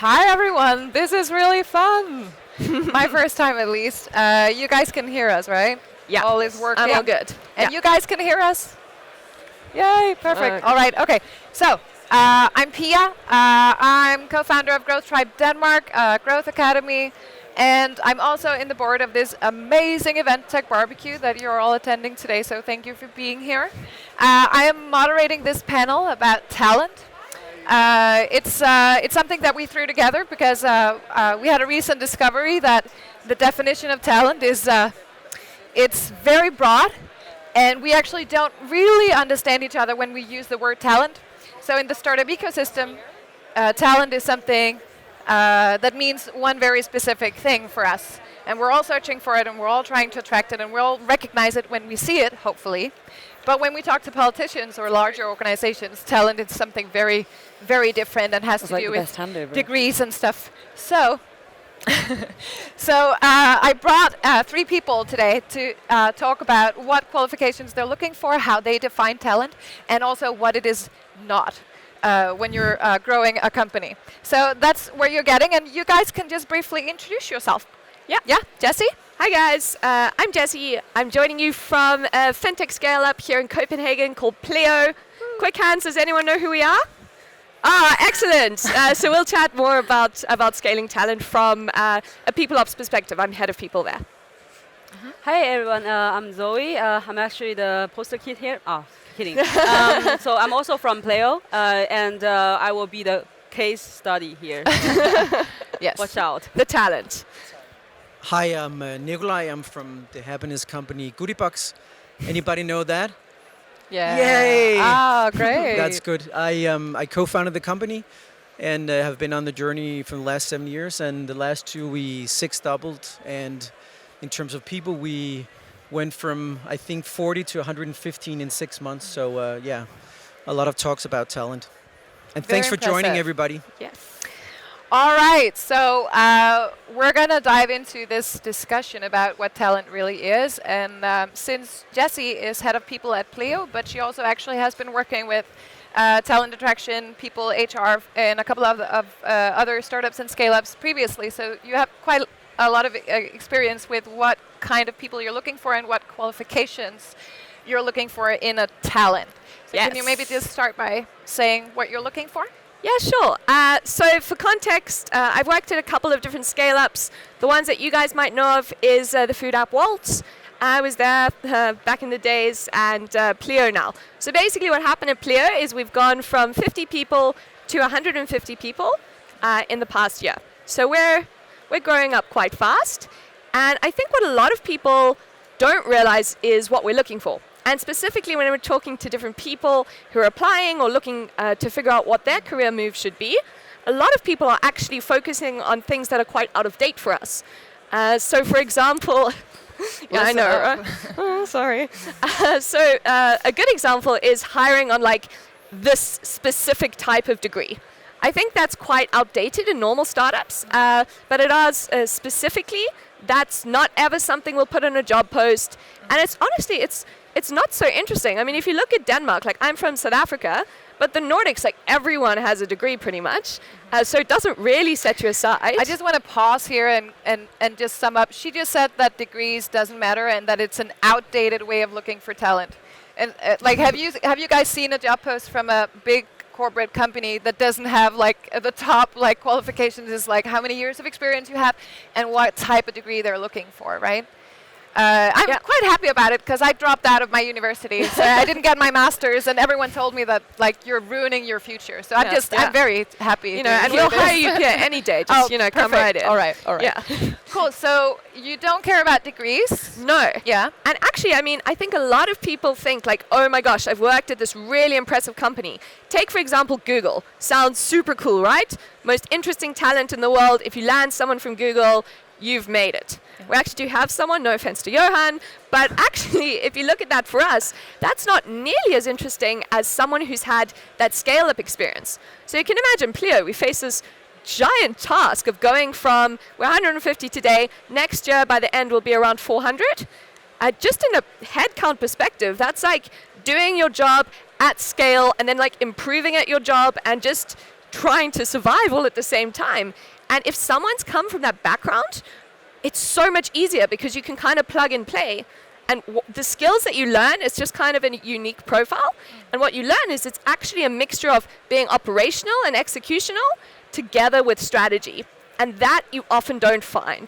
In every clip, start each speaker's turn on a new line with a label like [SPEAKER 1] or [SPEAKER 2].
[SPEAKER 1] Hi everyone, this is really fun. My first time at least. You guys can hear us, right?
[SPEAKER 2] Yeah.
[SPEAKER 1] All is working.
[SPEAKER 2] All good.
[SPEAKER 1] And you guys can hear us? Yay, perfect. All right, okay. So, I'm Pia. I'm co-founder of Growth Tribe Denmark, Growth Academy, and I'm also in the board of this amazing event, TechBBQ, that you're all attending today, so thank you for being here. I am moderating this panel about talent. It's something that we threw together because we had a recent discovery that the definition of talent is it's very broad, and we actually don't really understand each other when we use the word talent. So in the startup ecosystem, talent is something that means one very specific thing for us. And we're all searching for it, and we're all trying to attract it, and we'll all recognize it when we see it, hopefully. But when we talk to politicians or larger organizations, talent is something very, very different and has to do with degrees and stuff. So, I brought 3 people today to talk about what qualifications they're looking for, how they define talent, and also what it is not when you're growing a company. So that's where you're getting, and you guys can just briefly introduce yourself. Yeah, Jessie?
[SPEAKER 2] Hi guys, I'm Jessie. I'm joining you from a fintech scale-up here in Copenhagen called Pleo. Quick hands, does anyone know who we are? Excellent. So we'll chat more about scaling talent from a people ops perspective. I'm head of people there.
[SPEAKER 3] Hi everyone, I'm Zoey. I'm actually the poster kid here. Kidding. So I'm also from Pleo, and I will be the case study here.
[SPEAKER 2] Yes.
[SPEAKER 3] Watch out.
[SPEAKER 2] The talent.
[SPEAKER 4] Hi, I'm Nikolaj. I'm from the happiness company Goodiebox. Anybody know that?
[SPEAKER 1] Yeah.
[SPEAKER 4] Yay!
[SPEAKER 1] Ah, great.
[SPEAKER 4] That's good. I co-founded the company and have been on the journey for the last 7 years. And the last 2, we 6-doubled. And in terms of people, we went from, I think, 40 to 115 in 6 months. So, yeah, a lot of talks about talent. And
[SPEAKER 1] Very
[SPEAKER 4] thanks for joining,
[SPEAKER 1] impressive.
[SPEAKER 4] everybody.
[SPEAKER 2] Yes.
[SPEAKER 1] All right, so we're going to dive into this discussion about what talent really is. And since Jessie is head of people at Pleo, but she also actually has been working with talent attraction, people, HR, and a couple of other startups and scale-ups previously. So you have quite a lot of experience with what kind of people you're looking for and what qualifications you're looking for in a talent. So
[SPEAKER 2] Yes.
[SPEAKER 1] can you maybe just start by saying what you're looking for?
[SPEAKER 2] Yeah, sure. So for context, I've worked at a couple of different scale-ups. The ones that you guys might know of is the food app Waltz. I was there back in the days, and Pleo now. So basically what happened at Pleo is we've gone from 50 people to 150 people in the past year. So we're growing up quite fast. And I think what a lot of people don't realize is what we're looking for. And specifically when we're talking to different people who are applying or looking to figure out what their career move should be, a lot of people are actually focusing on things that are quite out of date for us. So for example, yeah, I know, right? Oh, sorry. A good example is hiring on like this specific type of degree. I think that's quite outdated in normal startups, but it is specifically, that's not ever something we'll put on a job post. And it's honestly, it's not so interesting. I mean, if you look at Denmark, like I'm from South Africa, but the Nordics, like everyone has a degree pretty much. So it doesn't really set you aside.
[SPEAKER 1] I just want to pause here and just sum up. She just said that degrees doesn't matter and that it's an outdated way of looking for talent. And like, have you guys seen a job post from a big corporate company that doesn't have like the top like qualifications is like how many years of experience you have and what type of degree they're looking for, right? I'm quite happy about it because I dropped out of my university, so I didn't get my master's, and everyone told me that like you're ruining your future. So I'm very happy.
[SPEAKER 2] You know, and we'll hire you here any day. Just come right in.
[SPEAKER 1] All right.
[SPEAKER 2] Yeah.
[SPEAKER 1] Cool. So you don't care about degrees?
[SPEAKER 2] No.
[SPEAKER 1] Yeah.
[SPEAKER 2] And actually, I mean, I think a lot of people think like, oh my gosh, I've worked at this really impressive company. Take, for example, Google. Sounds super cool, right? Most interesting talent in the world. If you land someone from Google, you've made it. Yeah. We actually do have someone, no offense to Johan, but actually, if you look at that for us, that's not nearly as interesting as someone who's had that scale-up experience. So you can imagine, Pleo, we face this giant task of going from, we're 150 today, next year by the end we'll be around 400. Just in a headcount perspective, that's like doing your job at scale and then like improving at your job and just trying to survive all at the same time. And if someone's come from that background, it's so much easier because you can kind of plug and play. And the skills that you learn is just kind of a unique profile. And what you learn is it's actually a mixture of being operational and executional together with strategy. And that you often don't find.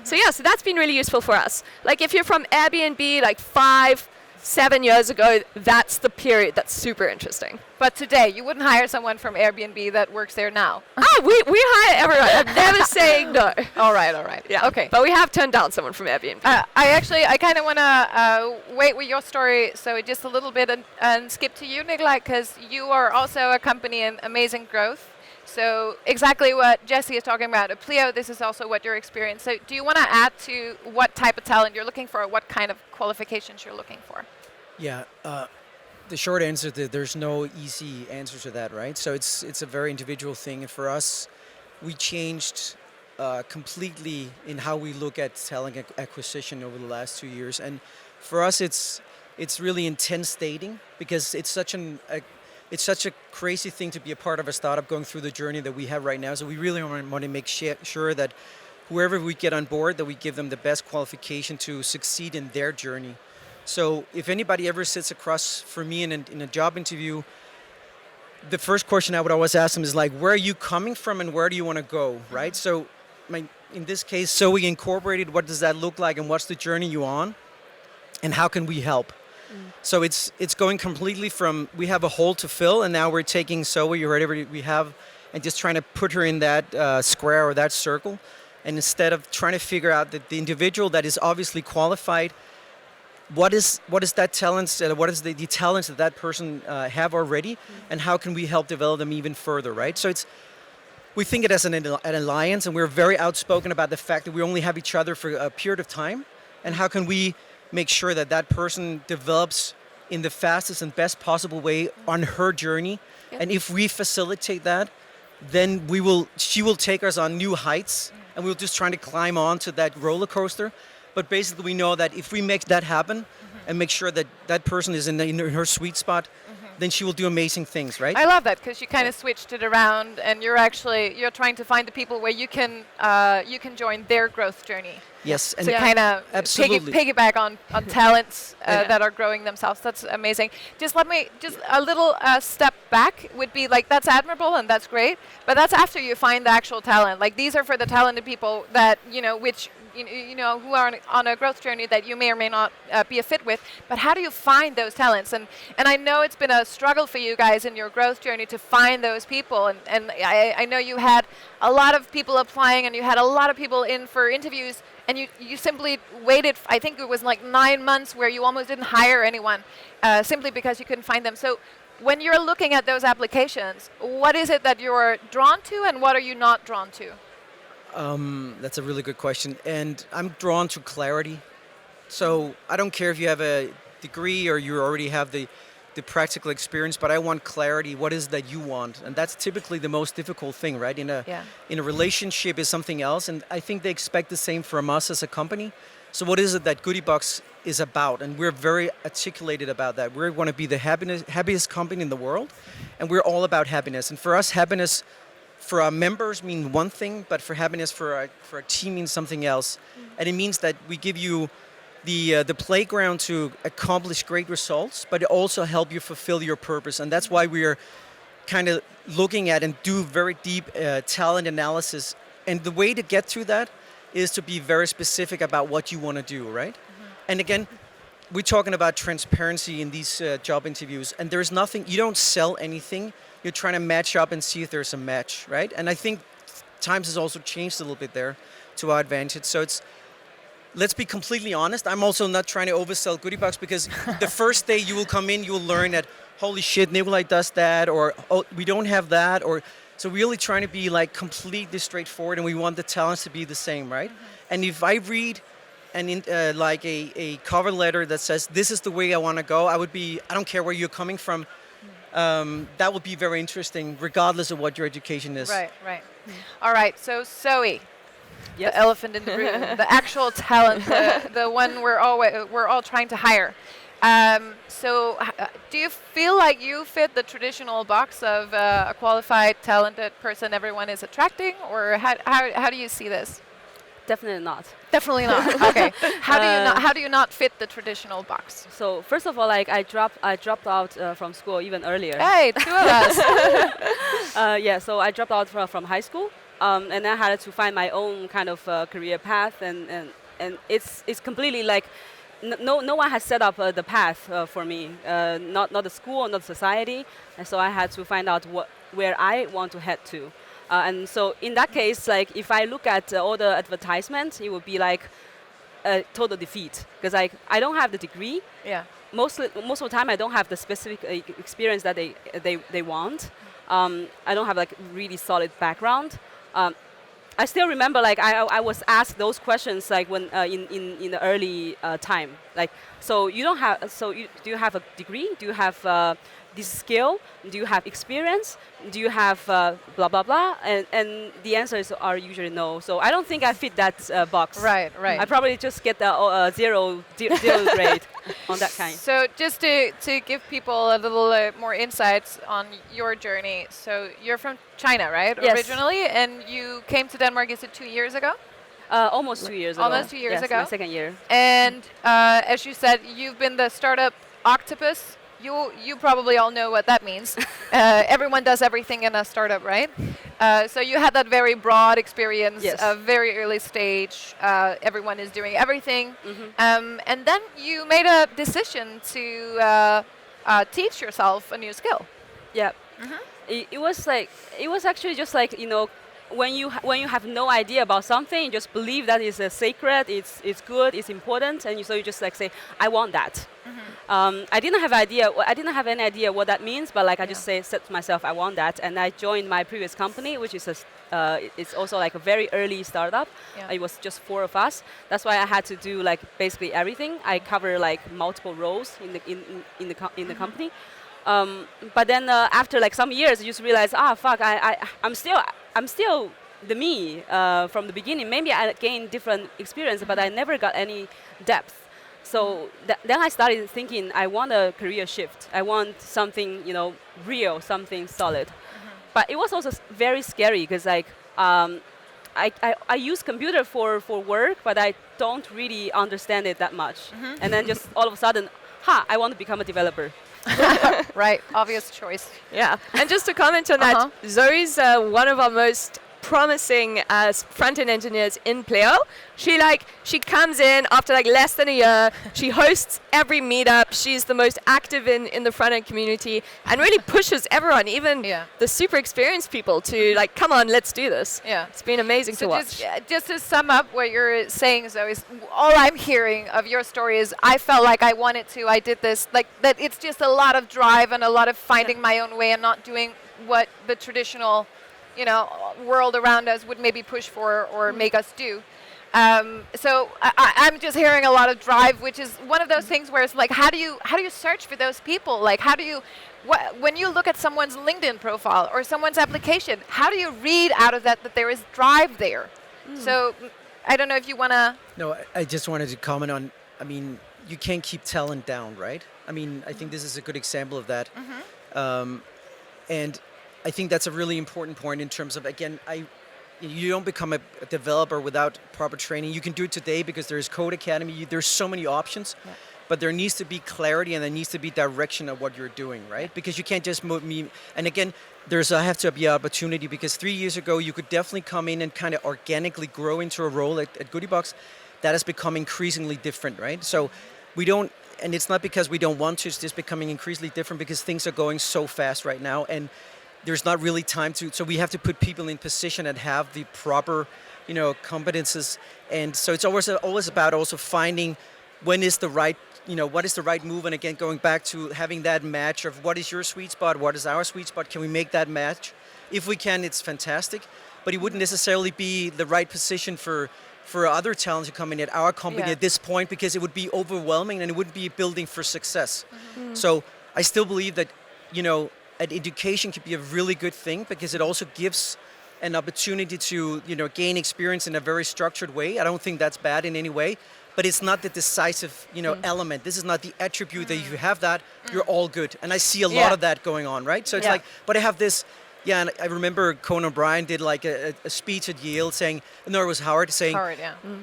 [SPEAKER 2] So that's been really useful for us. Like if you're from Airbnb like 5-7 years ago, that's the period that's super interesting.
[SPEAKER 1] But today, you wouldn't hire someone from Airbnb that works there now.
[SPEAKER 2] We hire everyone. I'm never saying no.
[SPEAKER 1] All right.
[SPEAKER 2] Yeah.
[SPEAKER 1] Okay.
[SPEAKER 2] But we have turned down someone from Airbnb.
[SPEAKER 1] I kind of want to wait with your story, so just a little bit and skip to you, Nikolaj, because you are also a company in amazing growth. So exactly what Jessie is talking about at Pleo, this is also what you're experiencing. So do you want to add to what type of talent you're looking for, or what kind of qualifications you're looking for?
[SPEAKER 4] Yeah, the short answer, there's no easy answer to that, right? So it's a very individual thing. And for us, we changed completely in how we look at talent acquisition over the last 2 years. And for us, it's really intense dating, because it's such a crazy thing to be a part of a startup going through the journey that we have right now. So we really want to make sure that whoever we get on board, that we give them the best qualification to succeed in their journey. So if anybody ever sits across from me in a job interview, the first question I would always ask them is like, where are you coming from and where do you want to go, right? So in this case, Zoey Incorporated, what does that look like and what's the journey you on and how can we help? So it's going completely from, we have a hole to fill, and now we're taking Zoey or whatever we have and just trying to put her in that square or that circle. And instead of trying to figure out that the individual that is obviously qualified, what is that talent, what is the talents that person have already, and how can we help develop them even further, right? So we think it as an alliance, and we're very outspoken about the fact that we only have each other for a period of time, and how can we make sure that person develops in the fastest and best possible way on her journey. Yep. And if we facilitate that, then she will take us on new heights, and we'll just trying to climb onto that roller coaster. But basically we know that if we make that happen and make sure that person is in her sweet spot, then she will do amazing things, right?
[SPEAKER 1] I love that, because you kind of switched it around, and you're trying to find the people where you can join their growth journey.
[SPEAKER 4] Yes, and
[SPEAKER 1] so kind of piggyback on talents that are growing themselves. That's amazing. Just a little step back would be like, that's admirable and that's great, but that's after you find the actual talent. Like these are for the talented people that who are on a growth journey that you may or may not be a fit with. But how do you find those talents? And I know it's been a struggle for you guys in your growth journey to find those people. And I know you had a lot of people applying, and you had a lot of people in for interviews, and you simply waited, I think it was like 9 months where you almost didn't hire anyone simply because you couldn't find them. So when you're looking at those applications, what is it that you're drawn to, and what are you not drawn to?
[SPEAKER 4] That's a really good question. And I'm drawn to clarity. So I don't care if you have a degree or you already have the practical experience, but I want clarity. What is that you want? And that's typically the most difficult thing, right? In a relationship is something else, and I think they expect the same from us as a company. So what is it that Goodiebox is about? And we're very articulated about that. We want to be the happiest company in the world, and we're all about happiness. And for us, happiness for our members mean one thing, but for happiness for our team means something else. And it means that we give you the playground to accomplish great results, but also help you fulfill your purpose. And that's why we are kind of looking at and do very deep talent analysis. And the way to get through that is to be very specific about what you want to do, right? And again, we're talking about transparency in these job interviews, and there's nothing, you don't sell anything. You're trying to match up and see if there's a match, right? And I think times has also changed a little bit there to our advantage. So let's be completely honest. I'm also not trying to oversell Goodiebox, because the first day you will come in, you will learn that, holy shit, Nikolaj does that, or oh, we don't have that, or so really trying to be like completely straightforward, and we want the talents to be the same, right? And if I read like a cover letter that says, this is the way I want to go, I don't care where you're coming from. That would be very interesting, regardless of what your education is.
[SPEAKER 1] Right. All right, so Zoey, the elephant in the room, the actual talent, the one we're all trying to hire. Do you feel like you fit the traditional box of a qualified, talented person everyone is attracting, or how do you see this?
[SPEAKER 3] Definitely not.
[SPEAKER 1] Definitely not. Okay. How do you not fit the traditional box?
[SPEAKER 3] So first of all, like I dropped out from school even earlier.
[SPEAKER 1] Hey, two of us.
[SPEAKER 3] Yeah, so I dropped out from high school, and I had to find my own kind of career path, and it's completely like no one has set up the path for me, not the school, not society, and so I had to find out where I want to head to. And so in that case, like if I look at all the advertisements, it would be like a total defeat, because I don't have the degree.
[SPEAKER 1] Yeah.
[SPEAKER 3] Most of the time, I don't have the specific experience that they want. I don't have like really solid background. I still remember like I was asked those questions like when in the early time, like so do you have a degree? Do you have this skill? Do you have experience? Do you have blah blah blah? And the answers are usually no. So I don't think I fit that box.
[SPEAKER 1] Right.
[SPEAKER 3] I probably just get the zero grade on that kind.
[SPEAKER 1] So just to give people a little more insights on your journey. So you're from China, right?
[SPEAKER 3] Yes.
[SPEAKER 1] Originally, and you came to Denmark. Is it 2 years ago?
[SPEAKER 3] Almost 2 years ago.
[SPEAKER 1] Almost 2 years
[SPEAKER 3] yes,
[SPEAKER 1] ago.
[SPEAKER 3] my second year.
[SPEAKER 1] And as you said, you've been the startup octopus. You probably all know what that means. Everyone does everything in a startup, right? So you had that very broad experience,
[SPEAKER 3] Yes.
[SPEAKER 1] very early stage. Everyone is doing everything.
[SPEAKER 3] Mm-hmm.
[SPEAKER 1] And then you made a decision to teach yourself a new skill.
[SPEAKER 3] Yeah.
[SPEAKER 1] Mm-hmm.
[SPEAKER 3] It was actually just like, you know, when you have no idea about something, you just believe that it's sacred, it's good, it's important, and so you just like say, I want that.
[SPEAKER 1] Mm-hmm.
[SPEAKER 3] I didn't have any idea what that means, but like I just said to myself, I want that, and I joined my previous company, which is it's also like a very early startup.
[SPEAKER 1] Yeah.
[SPEAKER 3] It was just 4 of us. That's why I had to do like basically everything. I cover like multiple roles in the company. But then after like some years, you just realize, fuck, I'm still the me from the beginning. Maybe I gained different experience, but I never got any depth. So then I started thinking, I want a career shift. I want something, you know, real, something solid. But it was also very scary because like I use computer for work, but I don't really understand it that much. And then just all of a sudden, I want to become a developer.
[SPEAKER 1] Right, obvious choice.
[SPEAKER 2] Yeah, and just to comment on that, Zoe's one of our most promising front-end engineers in Pleo. She comes in after like less than a year. She hosts every meetup. She's the most active in the front-end community and really pushes everyone, even the super experienced people, to like, come on, let's do this. Yeah, it's been amazing to watch.
[SPEAKER 1] Just to sum up what you're saying, Zoe, is all I'm hearing of your story is I felt like I wanted to, I did this, like that. It's just a lot of drive and a lot of finding my own way and not doing what the traditional, you know, world around us would maybe push for or make us do. So I'm just hearing a lot of drive, which is one of those things where it's like, how do you search for those people? Like, how do you, when you look at someone's LinkedIn profile or someone's application, how do you read out of that there is drive there? So I don't know if you want to.
[SPEAKER 4] No, I just wanted to comment on, I mean, you can't keep talent down, right? I mean, I think this is a good example of that. And I think that's a really important point in terms of, again, you don't become a developer without proper training. You can do it today because there's Code Academy. There's so many options, but there needs to be clarity and there needs to be direction of what you're doing, right? Because you can't just move me. And again, I have to be an opportunity, because 3 years ago, you could definitely come in and kind of organically grow into a role at Goodiebox. That has become increasingly different, right? So we don't, and it's not because we don't want to, it's just becoming increasingly different because things are going so fast right now. And there's not really time to, so we have to put people in position and have the proper, you know, competences. And so it's always about also finding when is the right, you know, what is the right move. And again, going back to having that match of what is your sweet spot, what is our sweet spot, can we make that match? If we can, it's fantastic, but it wouldn't necessarily be the right position for other talents to come in at our company at this point, because it would be overwhelming and it wouldn't be building for success. So I still believe that, you know, education could be a really good thing because it also gives an opportunity to, you know, gain experience in a very structured way. I don't think that's bad in any way, but it's not the decisive, element. This is not the attribute that if you have that, you're all good. And I see a lot of that going on, right? So it's like, but I have this, and I remember Conan O'Brien did like a speech at Yale saying, no, it was Howard saying,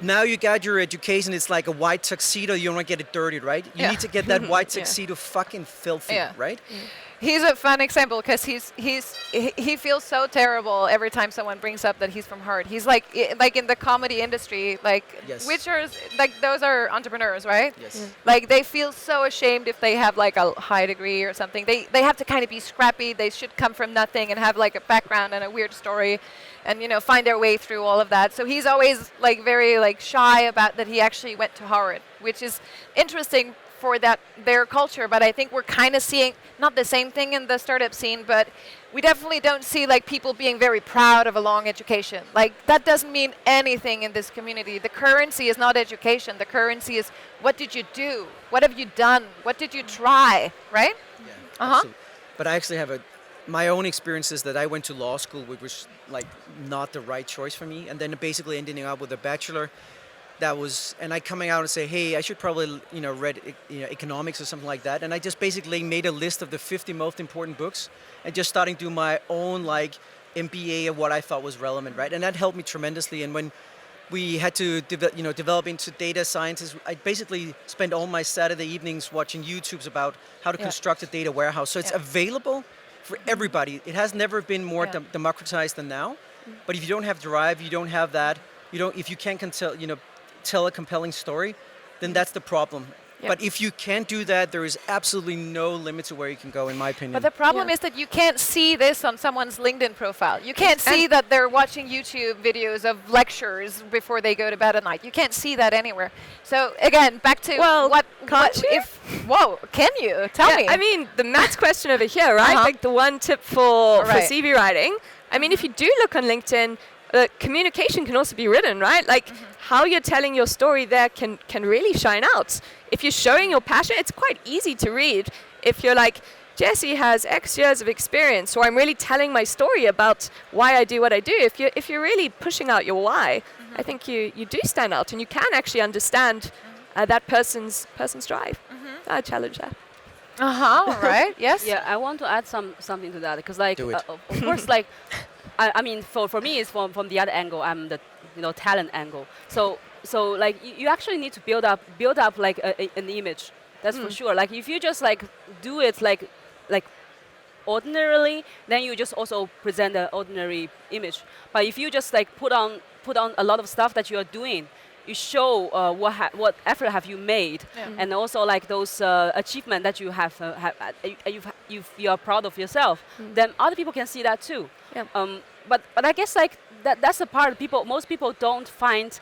[SPEAKER 4] now you got your education, it's like a white tuxedo, you don't want to get it dirty, right? You need to get that white tuxedo fucking filthy, right?
[SPEAKER 1] He's a fun example because he feels so terrible every time someone brings up that he's from Harvard. He's like in the comedy industry, which are like those are entrepreneurs, right?
[SPEAKER 4] Yes.
[SPEAKER 1] Like they feel so ashamed if they have like a high degree or something. They have to kind of be scrappy. They should come from nothing and have like a background and a weird story, and find their way through all of that. So he's always like very like shy about that he actually went to Harvard, which is interesting for their culture, but I think we're kind of seeing not the same thing in the startup scene, but we definitely don't see like people being very proud of a long education. Like that doesn't mean anything in this community. The currency is not education. The currency is what did you do? What have you done? What did you try? Right?
[SPEAKER 4] Yeah. Absolutely. But I actually have my own experiences that I went to law school, which was like not the right choice for me, and then basically ending up with a bachelor. And I coming out and say, hey, I should probably, read economics or something like that. And I just basically made a list of the 50 most important books and just starting to do my own like MBA of what I thought was relevant, right? And that helped me tremendously. And when we had to develop into data sciences, I basically spent all my Saturday evenings watching YouTubes about how to construct a data warehouse. So it's available for everybody. It has never been more democratized than now. But if you don't have drive, you don't have that, if you can't tell a compelling story, then that's the problem. Yep. But if you can't do that, there is absolutely no limit to where you can go, in my opinion.
[SPEAKER 1] But the problem is that you can't see this on someone's LinkedIn profile. You can't see that they're watching YouTube videos of lectures before they go to bed at night. You can't see that anywhere. So again, back to can you? Tell me.
[SPEAKER 2] I mean, the maths question over here, right? Like the one tip for CV writing. I mean, if you do look on LinkedIn, communication can also be written, right? Like how you're telling your story there can really shine out. If you're showing your passion, it's quite easy to read. If you're like, Jessie has X years of experience, or I'm really telling my story about why I do what I do. If you're really pushing out your why, I think you do stand out, and you can actually understand that person's drive. I challenge that.
[SPEAKER 1] Right. Yes.
[SPEAKER 3] Yeah, I want to add something to that because of course, like. I mean, for me, it's from the other angle. I'm the talent angle. So like you actually need to build up like an image. That's for sure. Like if you just like do it like ordinarily, then you just also present an ordinary image. But if you just like put on a lot of stuff that you are doing, you show what effort have you made, and also like those achievement that you have you are proud of yourself. Then other people can see that too. Yeah. But I guess like that's the part most people don't find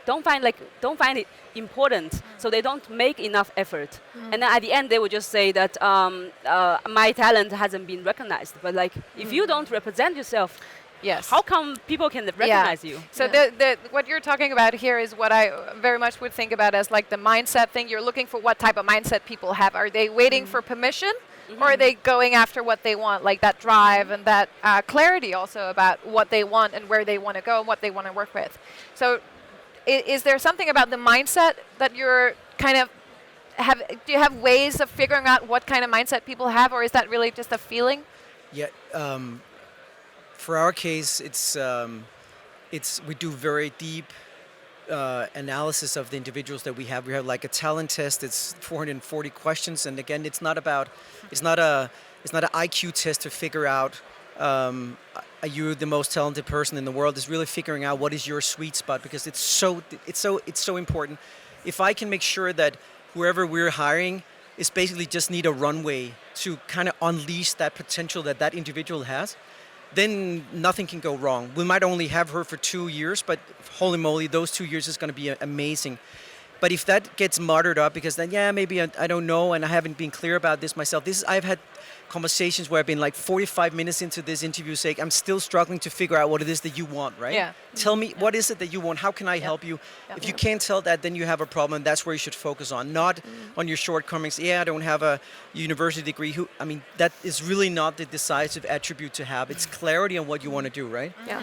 [SPEAKER 3] it important, so they don't make enough effort. And then at the end they will just say that my talent hasn't been recognized. But like if you don't represent yourself, how come people can recognize you?
[SPEAKER 1] So what you're talking about here is what I very much would think about as like the mindset thing. You're looking for what type of mindset people have. Are they waiting for permission? Or are they going after what they want, like that drive and that clarity also about what they want and where they want to go and what they want to work with? So is there something about the mindset that you're kind of do you have ways of figuring out what kind of mindset people have, or is that really just a feeling?
[SPEAKER 4] Yeah, for our case, it's we do very deep analysis of the individuals that we have. We have like a talent test. It's 440 questions, and again, it's not an IQ test to figure out are you the most talented person in the world. It's really figuring out what is your sweet spot, because it's so important. If I can make sure that whoever we're hiring is basically just need a runway to kind of unleash that potential that individual has, then nothing can go wrong. We might only have her for 2 years, but holy moly, those 2 years is going to be amazing. But if that gets muddled up, because then, maybe I don't know, and I haven't been clear about this myself. I've had conversations where I've been like 45 minutes into this interview saying, I'm still struggling to figure out what it is that you want, right?
[SPEAKER 1] Yeah.
[SPEAKER 4] Tell me, what is it that you want? How can I help you? If you can't tell that, then you have a problem. That's where you should focus on, not on your shortcomings. I don't have a university degree. That is really not the decisive attribute to have. It's clarity on what you want to do, right?
[SPEAKER 2] Yeah.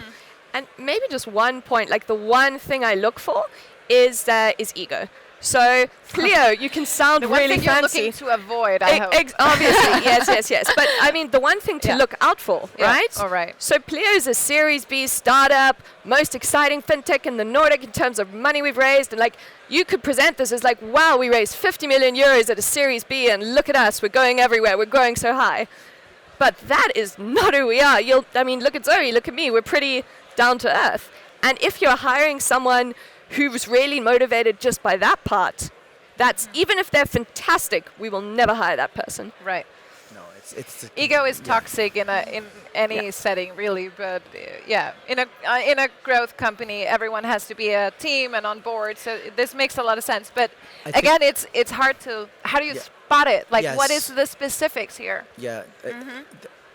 [SPEAKER 2] And maybe just one point, like the one thing I look for is ego. So Pleo, you can sound
[SPEAKER 1] The one
[SPEAKER 2] really
[SPEAKER 1] thing you're
[SPEAKER 2] fancy.
[SPEAKER 1] looking to avoid, I hope.
[SPEAKER 2] Obviously, yes. But I mean, the one thing to look out for, right?
[SPEAKER 1] All right.
[SPEAKER 2] So Pleo is a Series B startup, most exciting fintech in the Nordic in terms of money we've raised, and like you could present this as like, wow, we raised 50 million euros at a Series B, and look at us, we're going everywhere, we're growing so high. But that is not who we are. Look at Zoey, look at me, we're pretty down to earth. And if you're hiring someone who's really motivated just by that part, that's even if they're fantastic, we will never hire that person.
[SPEAKER 1] Right.
[SPEAKER 4] No, it's
[SPEAKER 1] Ego is toxic in any setting, really. But in a growth company, everyone has to be a team and on board. So this makes a lot of sense. But again, it's hard to. How do you spot it? Like, what is the specifics here?
[SPEAKER 4] Yeah.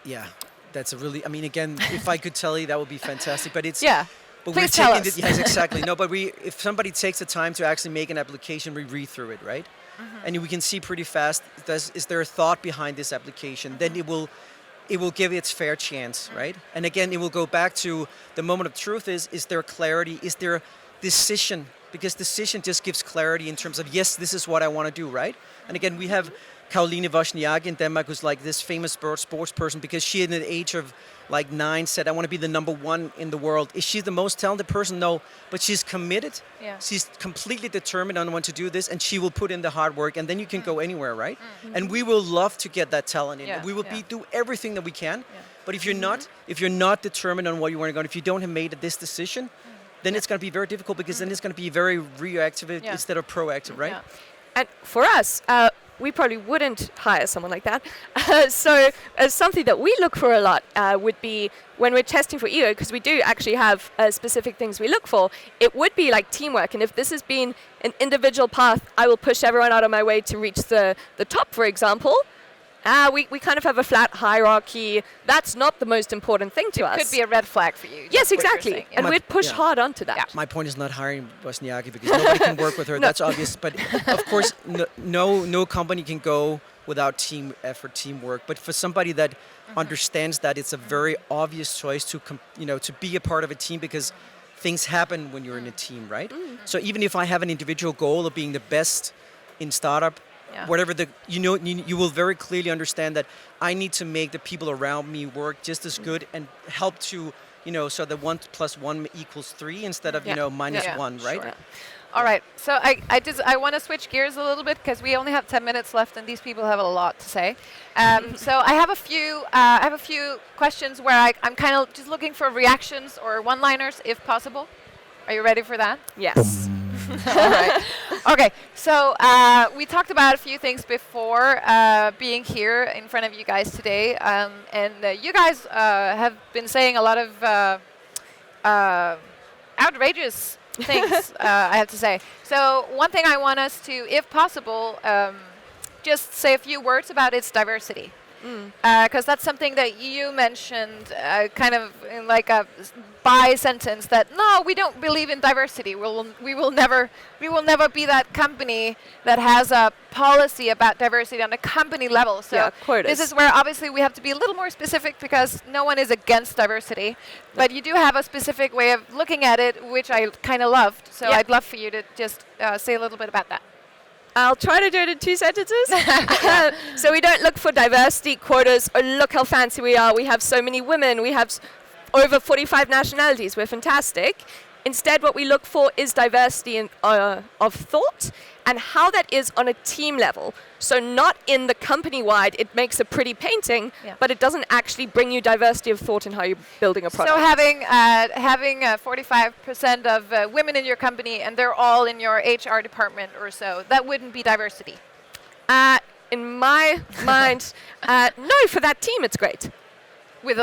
[SPEAKER 4] Yeah. That's a really. I mean, again, if I could tell you, that would be fantastic. But it's. But
[SPEAKER 1] please tell us.
[SPEAKER 4] Yes, exactly. No, but if somebody takes the time to actually make an application, we read through it, right? And we can see pretty fast, is there a thought behind this application? Then it will give its fair chance, right? And again, it will go back to the moment of truth is there clarity? Is there decision? Because decision just gives clarity in terms of, yes, this is what I want to do, right? And again, we have Caroline Wozniacki in Denmark, who's like this famous sports person, because she, at the age of like 9, said, I want to be the number 1 in the world. Is she the most talented person? No, but she's committed. Yeah. She's completely determined on when to do this, and she will put in the hard work, and then you can go anywhere, right? And we will love to get that talent in. Yeah. We will do everything that we can. Yeah. But if you're not determined on what you want to go, if you don't have made this decision, then it's going to be very difficult, because then it's going to be very reactive instead of proactive, right?
[SPEAKER 2] Yeah. And for us, we probably wouldn't hire someone like that. So something that we look for a lot would be when we're testing for ego, because we do actually have specific things we look for, it would be like teamwork. And if this has been an individual path, I will push everyone out of my way to reach the top, for example. We kind of have a flat hierarchy. That's not the most important thing to us.
[SPEAKER 1] It could be a red flag for you.
[SPEAKER 2] Yes, exactly. And we'd push hard onto that.
[SPEAKER 4] Yeah. My point is not hiring Wozniacki, because nobody can work with her. No. That's obvious. But of course, no company can go without team effort, teamwork. But for somebody that understands that, it's a very obvious choice to be a part of a team, because things happen when you're in a team, right? So even if I have an individual goal of being the best in startup, whatever you will very clearly understand that I need to make the people around me work just as good and help to, so that 1 + 1 = 3 instead of, -1, right?
[SPEAKER 1] Sure. All right. So I want to switch gears a little bit, because we only have 10 minutes left, and these people have a lot to say. So I have a few questions where I'm kind of just looking for reactions or one-liners, if possible. Are you ready for that?
[SPEAKER 2] Yes.
[SPEAKER 1] All right. Okay, so we talked about a few things before being here in front of you guys today, and you guys have been saying a lot of outrageous things, I have to say. So one thing I want us to, if possible, just say a few words about its diversity. Because that's something that you mentioned kind of in like a by-sentence, that no, we don't believe in diversity. We will never be that company that has a policy about diversity on a company level. So this is where obviously we have to be a little more specific, because no one is against diversity, but you do have a specific way of looking at it, which I kind of loved. So I'd love for you to just say a little bit about that.
[SPEAKER 2] I'll try to do it in 2 sentences. So we don't look for diversity quotas, or look how fancy we are. We have so many women. We have over 45 nationalities. We're fantastic. Instead, what we look for is diversity of thought, and how that is on a team level. So not in the company-wide, it makes a pretty painting, but it doesn't actually bring you diversity of thought in how you're building a product.
[SPEAKER 1] So having 45% of women in your company, and they're all in your HR department or so, that wouldn't be diversity?
[SPEAKER 2] In my mind, no, for that team it's great.
[SPEAKER 1] With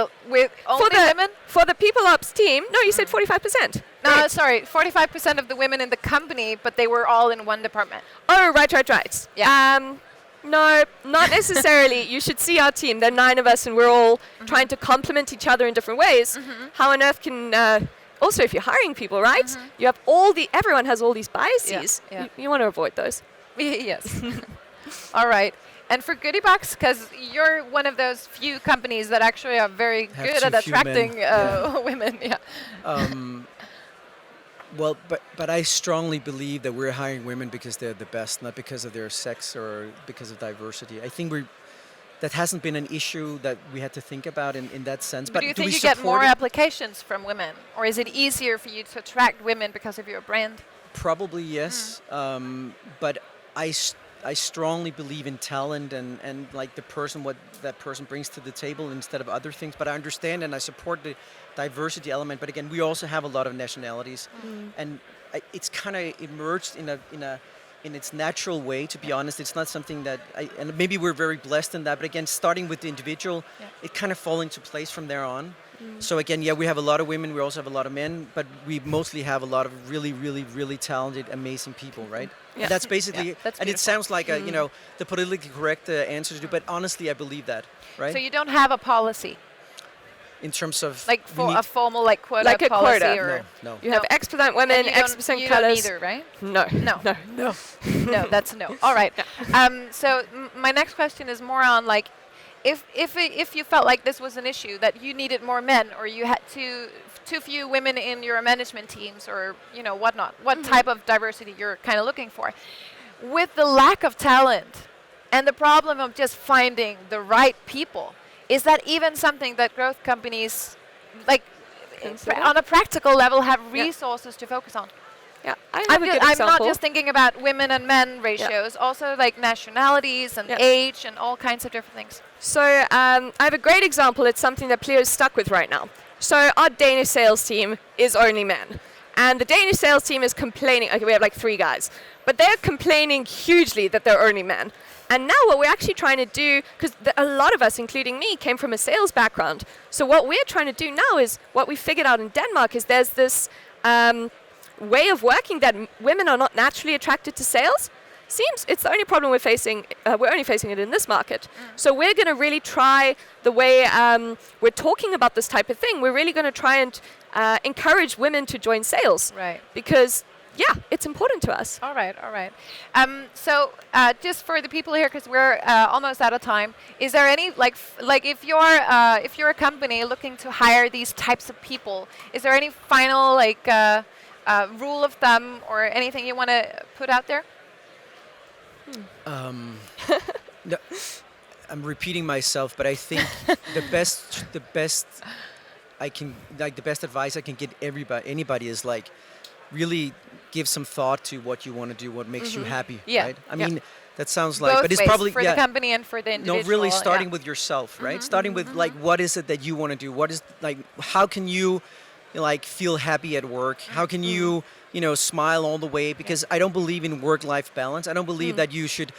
[SPEAKER 1] only women?
[SPEAKER 2] For the people ops team, no, you said 45%.
[SPEAKER 1] No, sorry, 45% of the women in the company, but they were all in one department.
[SPEAKER 2] Oh, right. Yeah. No, not necessarily. You should see our team. There are 9 of us, and we're all trying to complement each other in different ways. How on earth can... also, if you're hiring people, right? You have everyone has all these biases. Yeah. You want to avoid those.
[SPEAKER 1] Yes. All right. And for Goodiebox, because you're one of those few companies that actually are very good at attracting women.
[SPEAKER 4] Well, but I strongly believe that we're hiring women because they're the best, not because of their sex or because of diversity. I think that hasn't been an issue that we had to think about in that sense.
[SPEAKER 1] But do you think you get more applications from women? Or is it easier for you to attract women because of your brand?
[SPEAKER 4] Probably yes. But I strongly believe in talent and like the person, what that person brings to the table instead of other things. But I understand and I support the diversity element. But again, we also have a lot of nationalities. And it's kind of emerged in its natural way, to be honest. It's not something that, and maybe we're very blessed in that, but again, starting with the individual, it kind of falls into place from there on. So again, we have a lot of women, we also have a lot of men, but we mostly have a lot of really, really, really talented, amazing people, right?
[SPEAKER 1] Yeah.
[SPEAKER 4] And that's basically,
[SPEAKER 1] that's
[SPEAKER 4] and it sounds like the politically correct answer to do, but honestly, I believe that, right?
[SPEAKER 1] So you don't have a policy?
[SPEAKER 4] In terms of
[SPEAKER 1] like for a formal like quota
[SPEAKER 2] like a
[SPEAKER 1] policy
[SPEAKER 2] quota.
[SPEAKER 1] or
[SPEAKER 4] no.
[SPEAKER 2] You have X% women, X%
[SPEAKER 1] you
[SPEAKER 2] colors.
[SPEAKER 1] Don't either, right?
[SPEAKER 2] No.
[SPEAKER 1] No, that's a no. All right. So my next question is more on like, if you felt like this was an issue that you needed more men or you had too few women in your management teams or whatnot, what type of diversity you're kind of looking for, with the lack of talent and the problem of just finding the right people. Is that even something that growth companies, like on a practical level, have resources to focus on?
[SPEAKER 2] Yeah,
[SPEAKER 1] I'm not just thinking about women and men ratios, also like nationalities and age and all kinds of different things.
[SPEAKER 2] So I have a great example. It's something that Pleo is stuck with right now. So our Danish sales team is only men. And the Danish sales team is complaining. Okay, we have like 3 guys. But they're complaining hugely that they're only men. And now what we're actually trying to do, because a lot of us, including me, came from a sales background. So what we're trying to do now is, what we figured out in Denmark is there's this way of working that women are not naturally attracted to sales. Seems it's the only problem we're facing. We're only facing it in this market. So we're going to really try the way we're talking about this type of thing. We're really going to try and encourage women to join sales.
[SPEAKER 1] Right.
[SPEAKER 2] Because it's important to us.
[SPEAKER 1] All right. So just for the people here, because we're almost out of time, is there any like if you're a company looking to hire these types of people, is there any final rule of thumb or anything you want to put out there?
[SPEAKER 4] No, I'm repeating myself, but I think the best advice I can give anybody is like really give some thought to what you want to do, what makes you happy, right? I mean, that sounds like,
[SPEAKER 1] both
[SPEAKER 4] but it's
[SPEAKER 1] ways,
[SPEAKER 4] probably
[SPEAKER 1] for the company and for the individual.
[SPEAKER 4] No, really starting with yourself, right? Starting with like, what is it that you want to do? What is like, how can you like feel happy at work? How can you smile all the way? Because I don't believe in work-life balance. I don't believe that you should,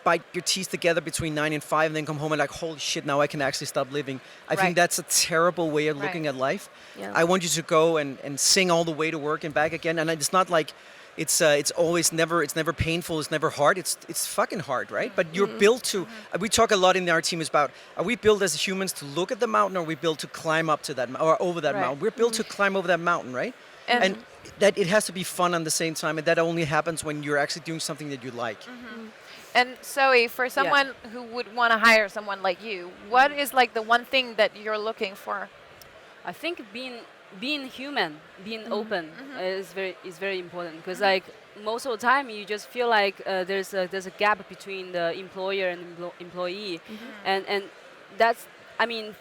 [SPEAKER 4] bite your teeth together between 9 and 5 and then come home and like, holy shit, now I can actually stop living. I think that's a terrible way of looking at life. Yeah. I want you to go and sing all the way to work and back again. And it's not like it's never painful, it's never hard. It's fucking hard, right? But you're built to, we talk a lot in our team about, are we built as humans to look at the mountain, or are we built to climb up to that or over that mountain? We're built to climb over that mountain, right? And that it has to be fun at the same time, and that only happens when you're actually doing something that you like.
[SPEAKER 1] And Zoey, for someone who would want to hire someone like you, what is like the one thing that you're looking for?
[SPEAKER 3] I think being human, being open is very important, because like most of the time you just feel like there's a gap between the employer and employee, and that's, I mean,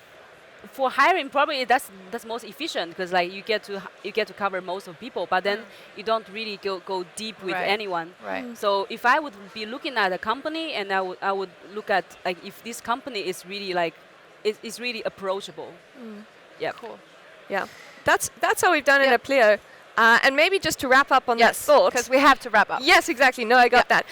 [SPEAKER 3] for hiring probably that's most efficient, because like you get to cover most of people, but then you don't really go deep with anyone.
[SPEAKER 1] Right.
[SPEAKER 3] So if I would be looking at a company, and I would look at like if this company is really like is really approachable. Yeah.
[SPEAKER 1] Cool.
[SPEAKER 2] Yeah. That's how we've done it at Pleo. And maybe just to wrap up on that thought.
[SPEAKER 1] Because we have to wrap up.
[SPEAKER 2] Yes, exactly. No, I got that.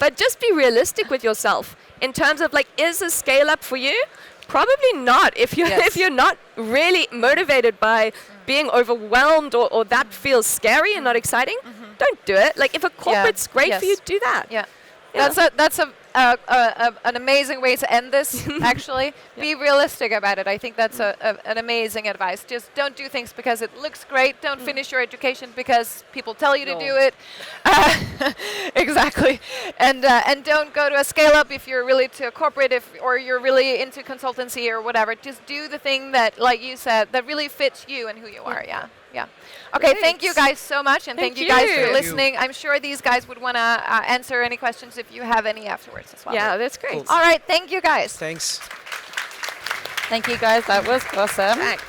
[SPEAKER 2] But just be realistic with yourself in terms of like, is a scale up for you? Probably not. If you're not really motivated by being overwhelmed or that feels scary and not exciting, don't do it. Like if a corporate's great for you, do that.
[SPEAKER 1] Yeah. That's an amazing way to end this, actually. Be realistic about it. I think that's an amazing advice. Just don't do things because it looks great. Don't finish your education because people tell you to do it. Exactly. And don't go to a scale-up if you're really to a corporate, or you're really into consultancy or whatever. Just do the thing that, like you said, that really fits you and who you are, Yeah. Okay,
[SPEAKER 2] Great.
[SPEAKER 1] thank you guys so much, and
[SPEAKER 2] Thank
[SPEAKER 1] thank you guys
[SPEAKER 2] you.
[SPEAKER 1] for
[SPEAKER 2] Thank
[SPEAKER 1] listening. I'm sure these guys would want to answer any questions if you have any afterwards as well.
[SPEAKER 2] Yeah, that's great.
[SPEAKER 4] Cool.
[SPEAKER 1] All right, thank you guys.
[SPEAKER 4] Thanks.
[SPEAKER 5] Thank you guys, that was awesome.
[SPEAKER 1] Thanks.